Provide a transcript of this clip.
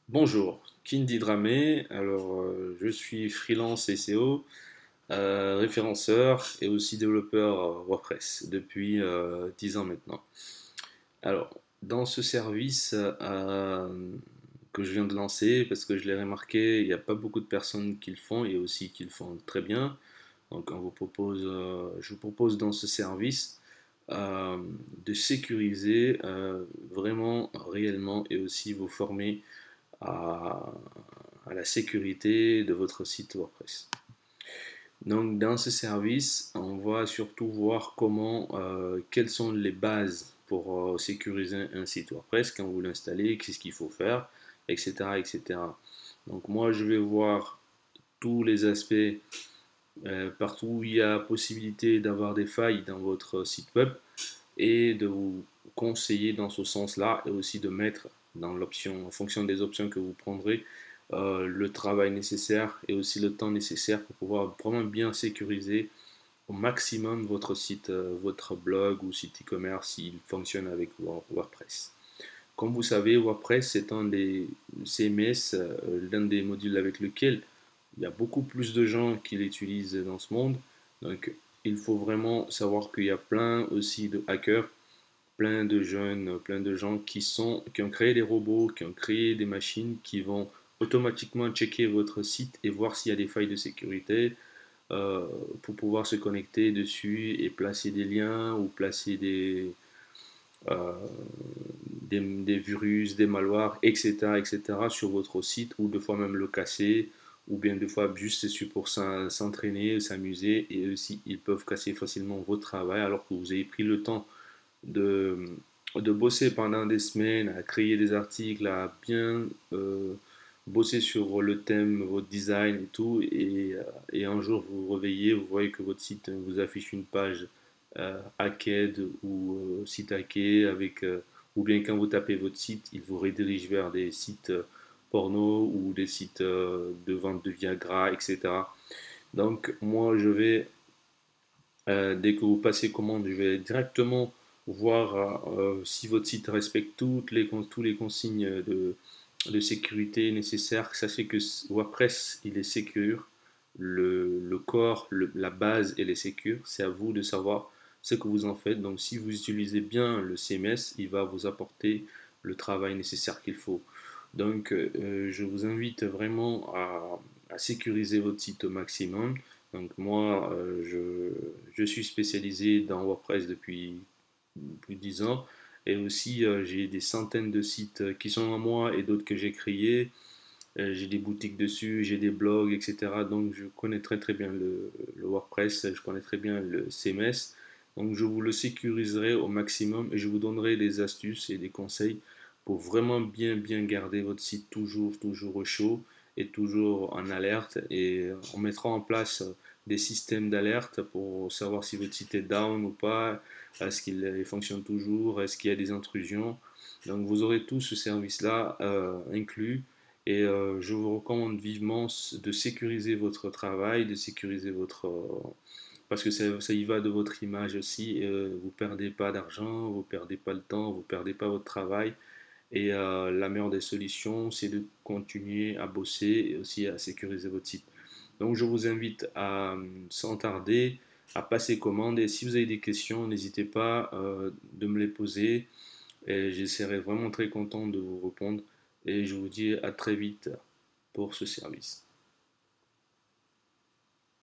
Bonjour, Kindi Dramé. Je suis freelance SEO, référenceur et aussi développeur WordPress depuis 10 ans maintenant. Dans ce service que je viens de lancer, parce que je l'ai remarqué, il n'y a pas beaucoup de personnes qui le font et aussi qui le font très bien. Donc, je vous propose dans ce service euh, de sécuriser vraiment, réellement et aussi vous former à, à la sécurité de votre site WordPress. Donc dans ce service, on va surtout voir quelles sont les bases pour sécuriser un site WordPress quand vous l'installez, qu'est-ce qu'il faut faire, etc., etc. Donc moi, je vais voir tous les aspects partout où il y a possibilité d'avoir des failles dans votre site web et de vous conseiller dans ce sens-là et aussi de mettre dans l'option, en fonction des options que vous prendrez, le travail nécessaire et aussi le temps nécessaire pour pouvoir vraiment bien sécuriser au maximum votre site, votre blog ou site e-commerce s'il fonctionne avec WordPress. Comme vous savez, WordPress est un des CMS, l'un des modules avec lequel il y a beaucoup plus de gens qui l'utilisent dans ce monde. Donc, il faut vraiment savoir qu'il y a plein aussi de hackers, plein de jeunes, plein de gens qui ont créé des robots, qui ont créé des machines qui vont automatiquement checker votre site et voir s'il y a des failles de sécurité euh, pour pouvoir se connecter dessus et placer des liens ou placer euh, des virus, des malwares, etc., etc. sur votre site ou deux fois même le casser ou bien deux fois juste c'est pour s'entraîner, s'amuser et aussi ils peuvent casser facilement votre travail alors que vous avez pris le temps de, de bosser pendant des semaines, à créer des articles, à bien bosser sur le thème, votre design et tout, et un jour vous vous réveillez, vous voyez que votre site vous affiche une page hacked ou site hacké ou bien quand vous tapez votre site, il vous redirige vers des sites porno ou des sites de vente de Viagra, etc. Donc moi je vais dès que vous passez commande, je vais directement voir si votre site respecte tous les consignes de sécurité nécessaires. Sachez que WordPress, il est sécure. Le corps, la base, elle est sécure. C'est à vous de savoir ce que vous en faites. Donc, si vous utilisez bien le CMS, il va vous apporter le travail nécessaire qu'il faut. Donc, je vous invite vraiment à sécuriser votre site au maximum. Donc moi, je suis spécialisé dans WordPress depuis plus de 10 ans. Et aussi, j'ai des centaines de sites qui sont à moi et d'autres que j'ai créés. J'ai des boutiques dessus, j'ai des blogs, etc. Donc je connais très très bien le WordPress, je connais très bien le CMS. Donc je vous le sécuriserai au maximum et je vous donnerai des astuces et des conseils pour vraiment bien bien garder votre site toujours au chaud et toujours en alerte. Et on mettra en place des systèmes d'alerte pour savoir si votre site est down ou pas, est-ce qu'il fonctionne toujours, est-ce qu'il y a des intrusions. Donc vous aurez tout ce service-là inclus. Et je vous recommande vivement de sécuriser votre travail, de sécuriser parce que ça y va de votre image aussi. Vous ne perdez pas d'argent, vous ne perdez pas le temps, vous ne perdez pas votre travail. Et la meilleure des solutions, c'est de continuer à bosser et aussi à sécuriser votre site. Donc je vous invite sans tarder, à passer commande. Et si vous avez des questions, n'hésitez pas de me les poser. Et j'essaierai vraiment très content de vous répondre. Et je vous dis à très vite pour ce service.